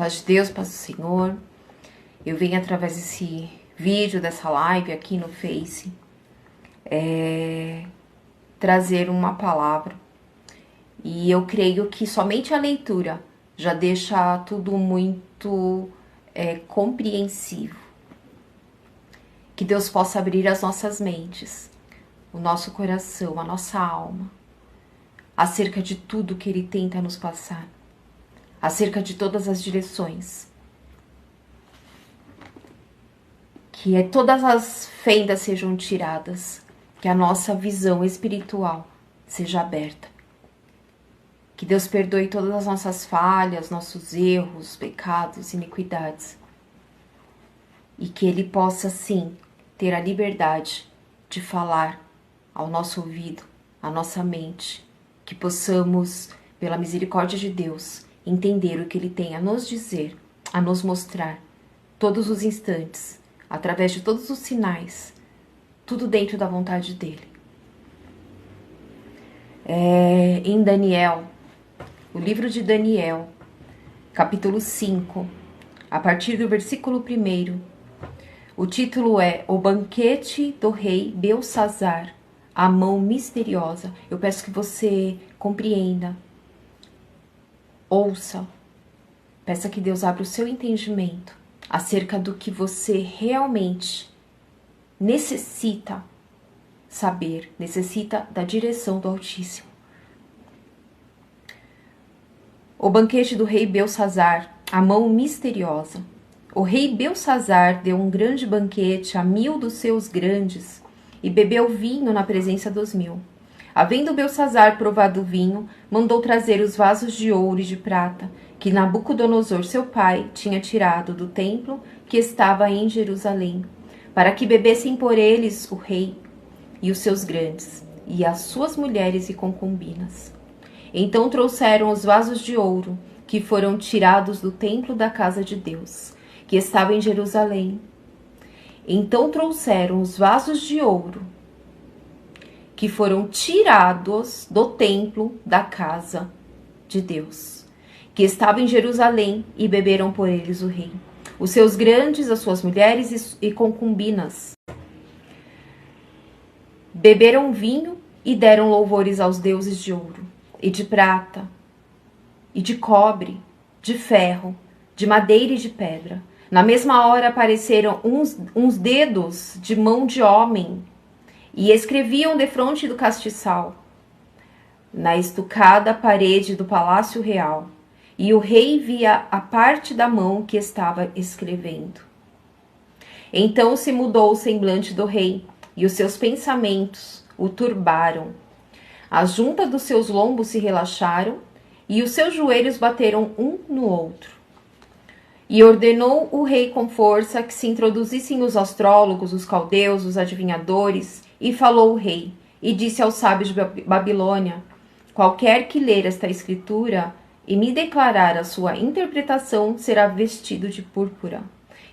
Paz de Deus, paz do Senhor. Eu venho através desse vídeo, dessa live aqui no Face, trazer uma palavra. E eu creio que somente a leitura já deixa tudo muito compreensível. Que Deus possa abrir as nossas mentes, o nosso coração, a nossa alma, acerca de tudo que Ele tenta nos passar, acerca de todas as direções. Que todas as fendas sejam tiradas, que a nossa visão espiritual seja aberta. Que Deus perdoe todas as nossas falhas, nossos erros, pecados, iniquidades. E que Ele possa, sim, ter a liberdade de falar ao nosso ouvido, à nossa mente. Que possamos, pela misericórdia de Deus, entender o que Ele tem a nos dizer, a nos mostrar, todos os instantes, através de todos os sinais, tudo dentro da vontade dEle. Em Daniel, o livro de Daniel, capítulo 5, a partir do versículo 1, o título é O Banquete do Rei Beltsazar, a Mão Misteriosa. Eu peço que você compreenda, ouça, peça que Deus abra o seu entendimento acerca do que você realmente necessita saber, necessita da direção do Altíssimo. O banquete do rei Beltsazar, a mão misteriosa. O rei Beltsazar deu um grande banquete a 1000 dos seus grandes e bebeu vinho na presença dos 1000. Havendo Beltsazar provado o vinho, mandou trazer os vasos de ouro e de prata, que Nabucodonosor, seu pai, tinha tirado do templo que estava em Jerusalém, para que bebessem por eles o rei e os seus grandes, e as suas mulheres e concubinas. Então trouxeram os vasos de ouro, que foram tirados do templo da casa de Deus, que estava em Jerusalém. Então trouxeram os vasos de ouro, que foram tirados do templo da casa de Deus, que estava em Jerusalém, e beberam por eles o rei, os seus grandes, as suas mulheres e concubinas. Beberam vinho e deram louvores aos deuses de ouro, e de prata, e de cobre, de ferro, de madeira e de pedra. Na mesma hora apareceram uns dedos de mão de homem, e escreviam defronte do castiçal, na estucada parede do palácio real, e o rei via a parte da mão que estava escrevendo. Então se mudou o semblante do rei, e os seus pensamentos o turbaram. As juntas dos seus lombos se relaxaram, e os seus joelhos bateram um no outro. E ordenou o rei com força que se introduzissem os astrólogos, os caldeus, os adivinhadores. E falou o rei, e disse aos sábios de Babilônia: qualquer que ler esta escritura e me declarar a sua interpretação será vestido de púrpura,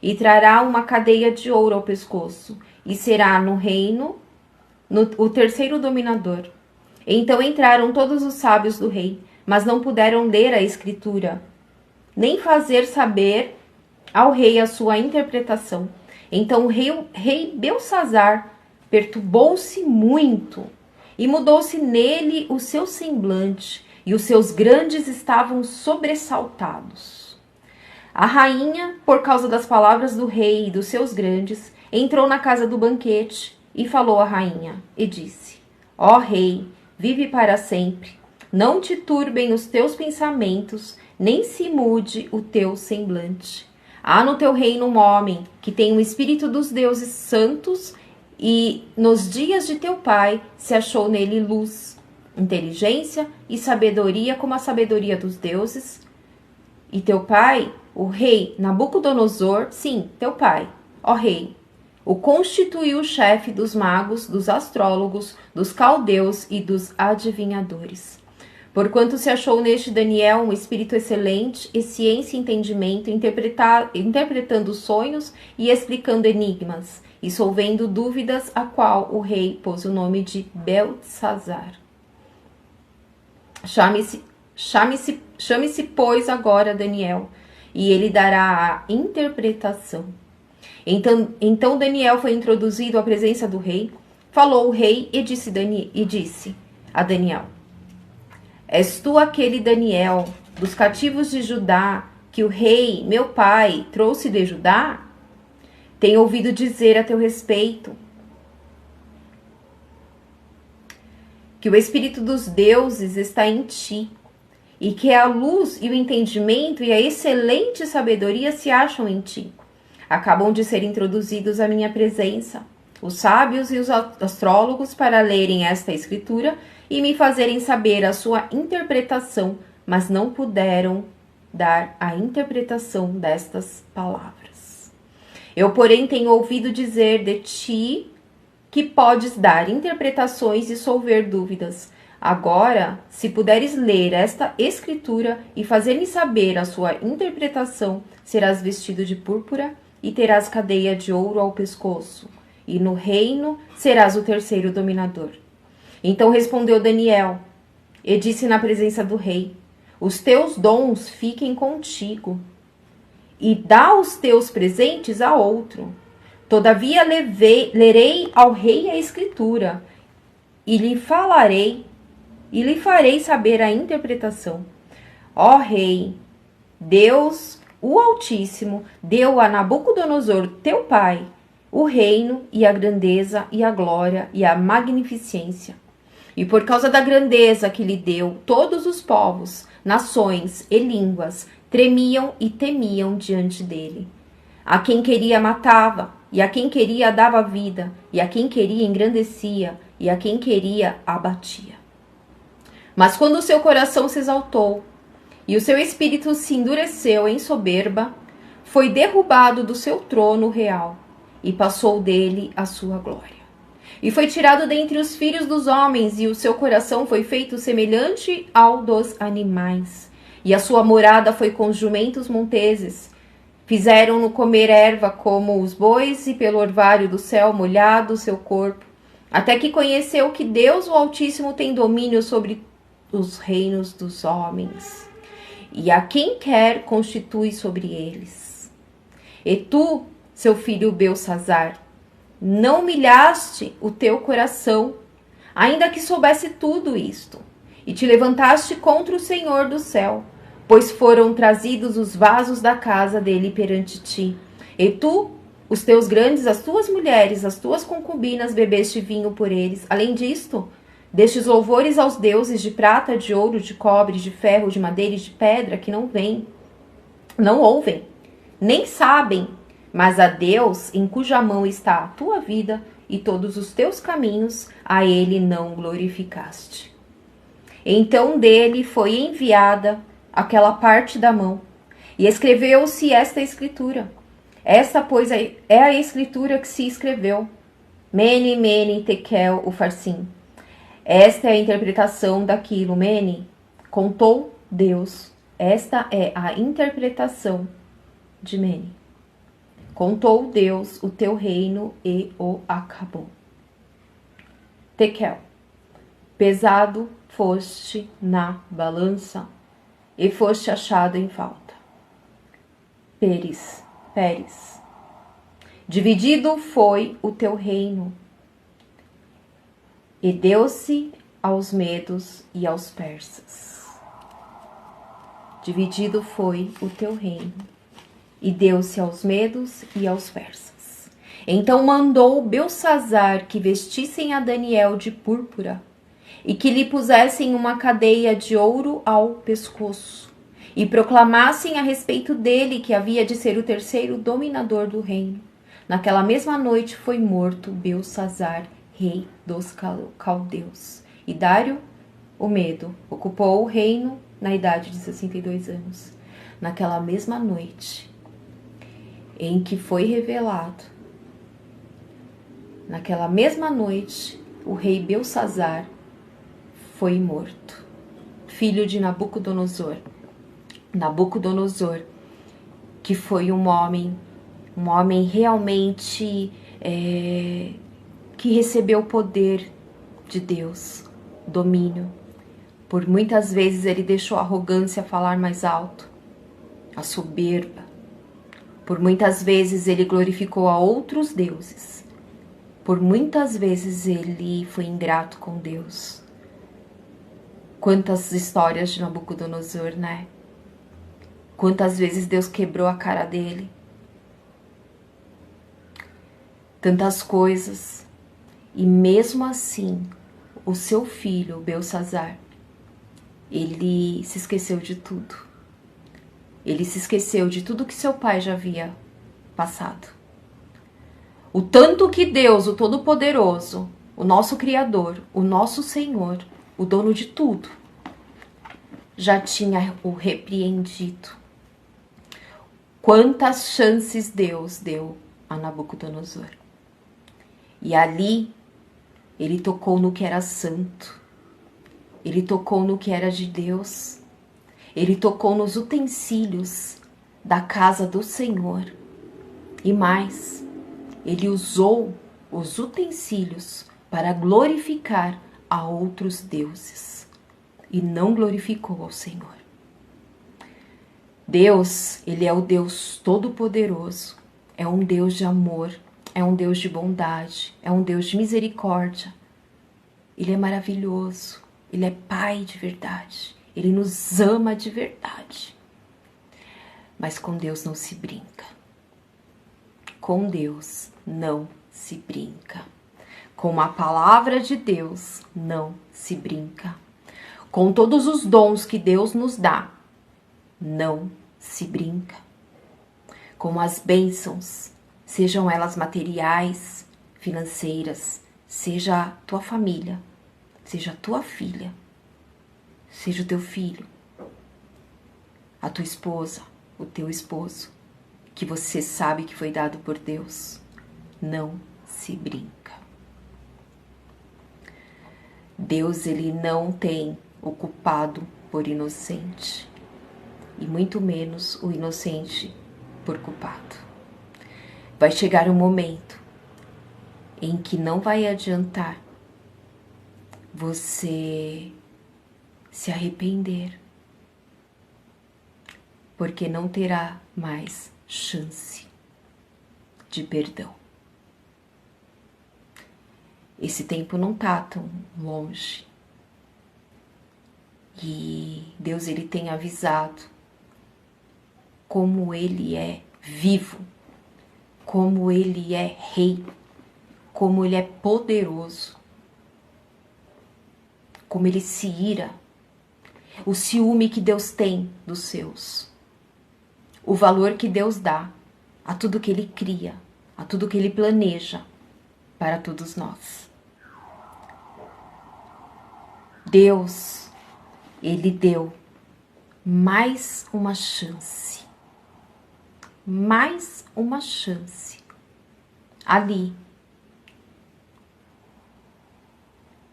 e trará uma cadeia de ouro ao pescoço, e será no reino o terceiro dominador. Então entraram todos os sábios do rei, mas não puderam ler a escritura, nem fazer saber ao rei a sua interpretação. Então o rei Beltsazar perturbou-se muito, e mudou-se nele o seu semblante, e os seus grandes estavam sobressaltados. A rainha, por causa das palavras do rei e dos seus grandes, entrou na casa do banquete, e falou à rainha, e disse: ó rei, vive para sempre, não te turbem os teus pensamentos, nem se mude o teu semblante. Há no teu reino um homem que tem o espírito dos deuses santos, e nos dias de teu pai se achou nele luz, inteligência e sabedoria como a sabedoria dos deuses. E teu pai, o rei Nabucodonosor, sim, teu pai, ó rei, o constituiu chefe dos magos, dos astrólogos, dos caldeus e dos adivinhadores. Porquanto se achou neste Daniel um espírito excelente, e ciência e entendimento, interpretando sonhos e explicando enigmas, e solvendo dúvidas, a qual o rei pôs o nome de Beltsazar. Chame-se, pois, agora Daniel, e ele dará a interpretação. Então Daniel foi introduzido à presença do rei. Falou o rei e disse a Daniel: És tu aquele Daniel dos cativos de Judá que o rei, meu pai, trouxe de Judá? Tenho ouvido dizer a teu respeito que o Espírito dos deuses está em ti, e que a luz e o entendimento e a excelente sabedoria se acham em ti. Acabam de ser introduzidos à minha presença os sábios e os astrólogos para lerem esta escritura e me fazerem saber a sua interpretação, mas não puderam dar a interpretação destas palavras. Eu, porém, tenho ouvido dizer de ti que podes dar interpretações e solver dúvidas. Agora, se puderes ler esta escritura e fazer-me saber a sua interpretação, serás vestido de púrpura e terás cadeia de ouro ao pescoço, e no reino serás o terceiro dominador. Então respondeu Daniel e disse na presença do rei: Os teus dons fiquem contigo, e dá os teus presentes a outro. Todavia lerei ao rei a escritura, e lhe falarei, e lhe farei saber a interpretação. Ó rei, Deus, o Altíssimo, deu a Nabucodonosor, teu pai, o reino e a grandeza e a glória e a magnificência. E por causa da grandeza que lhe deu, todos os povos, nações e línguas tremiam e temiam diante dele. A quem queria matava, e a quem queria dava vida, e a quem queria engrandecia, e a quem queria abatia. Mas quando o seu coração se exaltou, e o seu espírito se endureceu em soberba, foi derrubado do seu trono real, e passou dele a sua glória. E foi tirado dentre os filhos dos homens, e o seu coração foi feito semelhante ao dos animais. E a sua morada foi com os jumentos monteses. Fizeram-no comer erva como os bois, e pelo orvalho do céu molhado o seu corpo, até que conheceu que Deus, o Altíssimo, tem domínio sobre os reinos dos homens, e a quem quer constitui sobre eles. E tu, seu filho Beltsazar, não humilhaste o teu coração, ainda que soubesse tudo isto, e te levantaste contra o Senhor do céu, pois foram trazidos os vasos da casa dele perante ti. E tu, os teus grandes, as tuas mulheres, as tuas concubinas, bebeste vinho por eles. Além disto, destes louvores aos deuses de prata, de ouro, de cobre, de ferro, de madeira e de pedra, que não ouvem, nem sabem, mas a Deus, em cuja mão está a tua vida e todos os teus caminhos, a ele não glorificaste. Então dele foi enviada aquela parte da mão, e escreveu-se esta escritura. Esta, pois, é a escritura que se escreveu. Mene, mene, tekel, ufarsim. Esta é a interpretação daquilo. Mene, contou Deus. Esta é a interpretação de Mene. Contou Deus o teu reino e o acabou. Tekel, pesado foste na balança e foste achado em falta. Peres, dividido foi o teu reino, e deu-se aos medos e aos persas. Dividido foi o teu reino, e deu-se aos medos e aos persas. Então mandou Beltsazar que vestissem a Daniel de púrpura, e que lhe pusessem uma cadeia de ouro ao pescoço, e proclamassem a respeito dele que havia de ser o terceiro dominador do reino. Naquela mesma noite foi morto Beltsazar, rei dos caldeus. E Dário, o Medo, ocupou o reino na idade de 62 anos. Naquela mesma noite em que foi revelado, naquela mesma noite, o rei Beltsazar foi morto, filho de Nabucodonosor. Nabucodonosor, que foi um homem realmente que recebeu o poder de Deus, domínio. Por muitas vezes ele deixou a arrogância falar mais alto. a soberba. Por muitas vezes ele glorificou a outros deuses. Por muitas vezes ele foi ingrato com Deus. Quantas histórias de Nabucodonosor, né? Quantas vezes Deus quebrou a cara dele. Tantas coisas. E mesmo assim, o seu filho, Belsazzar, ele se esqueceu de tudo. Ele se esqueceu de tudo que seu pai já havia passado. O tanto que Deus, o Todo-Poderoso, o nosso Criador, o nosso Senhor, o dono de tudo, já tinha o repreendido. Quantas chances Deus deu a Nabucodonosor. E ali, ele tocou no que era santo. Ele tocou no que era de Deus. Ele tocou nos utensílios da casa do Senhor. E mais, ele usou os utensílios para glorificar a outros deuses. E não glorificou ao Senhor. Deus, ele é o Deus Todo-Poderoso. É um Deus de amor. É um Deus de bondade. É um Deus de misericórdia. Ele é maravilhoso. Ele é Pai de verdade. Ele nos ama de verdade. Mas com Deus não se brinca. Com Deus não se brinca. Com a palavra de Deus não se brinca. Com todos os dons que Deus nos dá, não se brinca. Com as bênçãos, sejam elas materiais, financeiras, seja a tua família, seja a tua filha, seja o teu filho, a tua esposa, o teu esposo, que você sabe que foi dado por Deus, não se brinca. Deus, ele não tem o culpado por inocente, e muito menos o inocente por culpado. Vai chegar um momento em que não vai adiantar você se arrepender, porque não terá mais chance de perdão. Esse tempo não tá tão longe. E Deus, ele tem avisado como ele é vivo, como ele é rei, como ele é poderoso, como ele se ira, o ciúme que Deus tem dos seus, o valor que Deus dá a tudo que ele cria, a tudo que ele planeja para todos nós. Deus, ele deu mais uma chance ali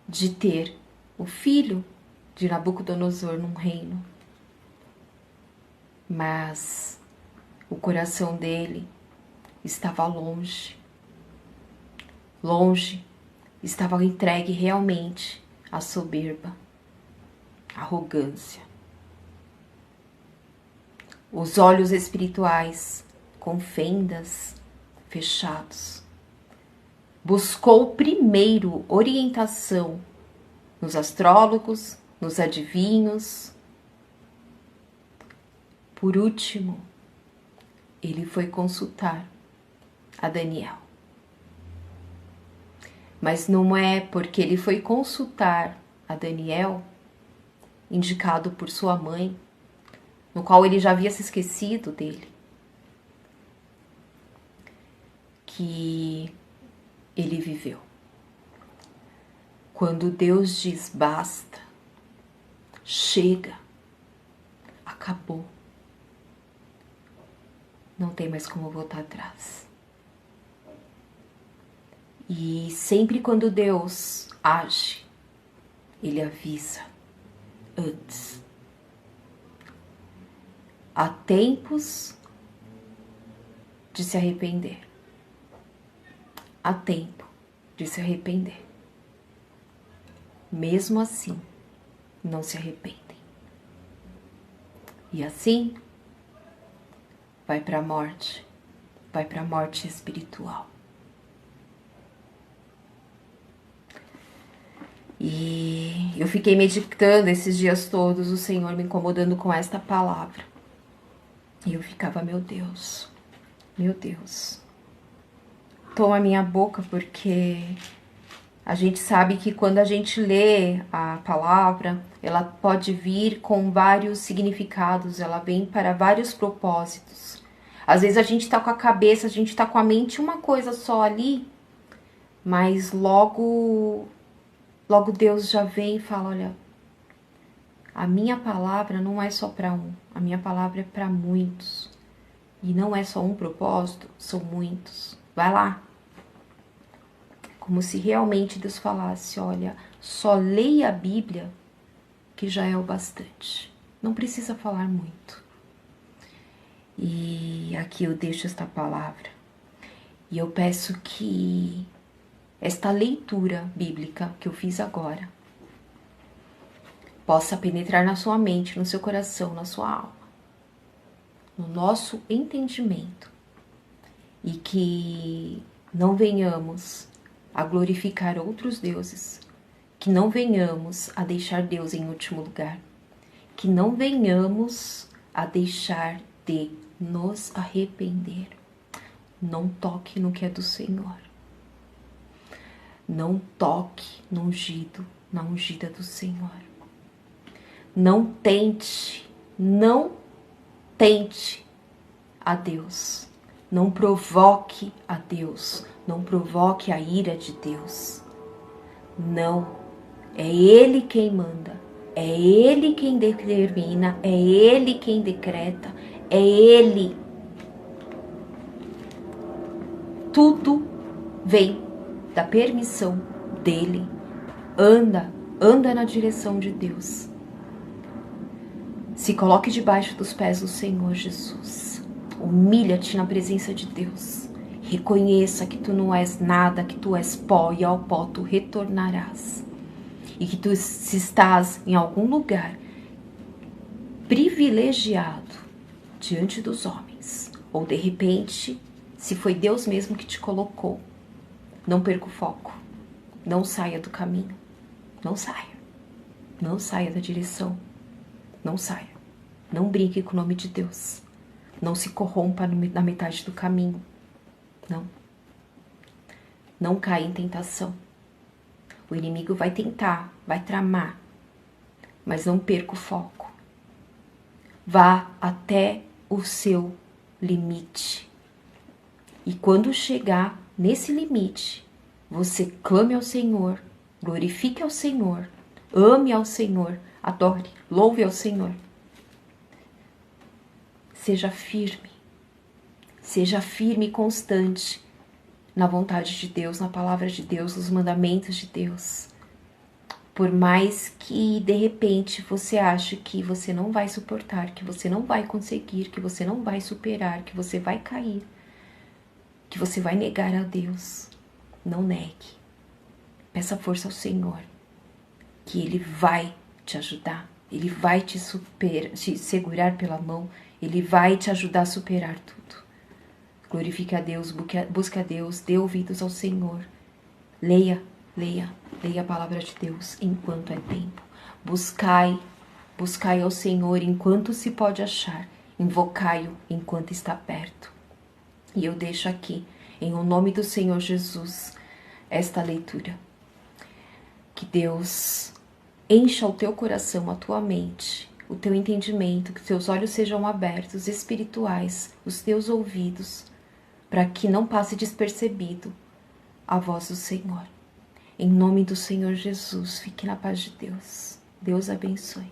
de ter o filho de Nabucodonosor num reino. Mas o coração dele estava longe, estava entregue realmente à soberba, à arrogância. Os olhos espirituais com fendas fechados. Buscou primeiro orientação nos astrólogos, nos adivinhos. Por último, ele foi consultar a Daniel. Mas não é porque ele foi consultar a Daniel, indicado por sua mãe, no qual ele já havia se esquecido dele, que ele viveu. Quando Deus diz basta, chega, acabou, não tem mais como voltar atrás. E sempre quando Deus age, ele avisa antes. Há tempos de se arrepender. Há tempo de se arrepender. Mesmo assim, não se arrependem. E assim, vai para a morte, vai para a morte espiritual. E eu fiquei meditando esses dias todos, o Senhor me incomodando com esta palavra. E eu ficava, meu Deus, toma minha boca, porque a gente sabe que quando a gente lê a palavra, ela pode vir com vários significados, ela vem para vários propósitos. Às vezes a gente tá com a cabeça, a gente tá com a mente uma coisa só ali, mas logo Deus já vem e fala, olha, a minha palavra não é só para um, a minha palavra é para muitos. E não é só um propósito, são muitos. Vai lá. Como se realmente Deus falasse, olha, só leia a Bíblia que já é o bastante. Não precisa falar muito. E aqui eu deixo esta palavra. E eu peço que esta leitura bíblica que eu fiz agora possa penetrar na sua mente, no seu coração, na sua alma, no nosso entendimento, e que não venhamos a glorificar outros deuses, que não venhamos a deixar Deus em último lugar, que não venhamos a deixar de nos arrepender. Não toque no que é do Senhor. Não toque no ungido, na ungida do Senhor. Não tente a Deus. Não provoque a Deus. Não provoque a ira de Deus. Não. É Ele quem manda. É Ele quem determina. É Ele quem decreta. É Ele. Tudo vem da permissão dele. Anda na direção de Deus. Se coloque debaixo dos pés do Senhor Jesus. Humilha-te na presença de Deus. Reconheça que tu não és nada, que tu és pó e ao pó tu retornarás. E que tu se estás em algum lugar privilegiado diante dos homens. Ou de repente, se foi Deus mesmo que te colocou, não perca o foco. Não saia do caminho. Não saia. Não saia da direção. Não saia. Não brinque com o nome de Deus. Não se corrompa na metade do caminho. Não. Não caia em tentação. O inimigo vai tentar, vai tramar, mas não perca o foco. Vá até o seu limite. E quando chegar nesse limite, você clame ao Senhor, glorifique ao Senhor, ame ao Senhor, adore, louve ao Senhor. Seja firme e constante na vontade de Deus, na palavra de Deus, nos mandamentos de Deus. Por mais que de repente você ache que você não vai suportar, que você não vai conseguir, que você não vai superar, que você vai cair, que você vai negar a Deus, não negue. Peça força ao Senhor, que Ele vai te ajudar, Ele vai te segurar pela mão, Ele vai te ajudar a superar tudo. Glorifique a Deus, busque a Deus, dê ouvidos ao Senhor. Leia a palavra de Deus enquanto é tempo. Buscai ao Senhor enquanto se pode achar. Invocai-o enquanto está perto. E eu deixo aqui, em o nome do Senhor Jesus, esta leitura. Que Deus encha o teu coração, a tua mente, o teu entendimento, que teus olhos sejam abertos, espirituais, os teus ouvidos, para que não passe despercebido a voz do Senhor. Em nome do Senhor Jesus, fique na paz de Deus. Deus abençoe.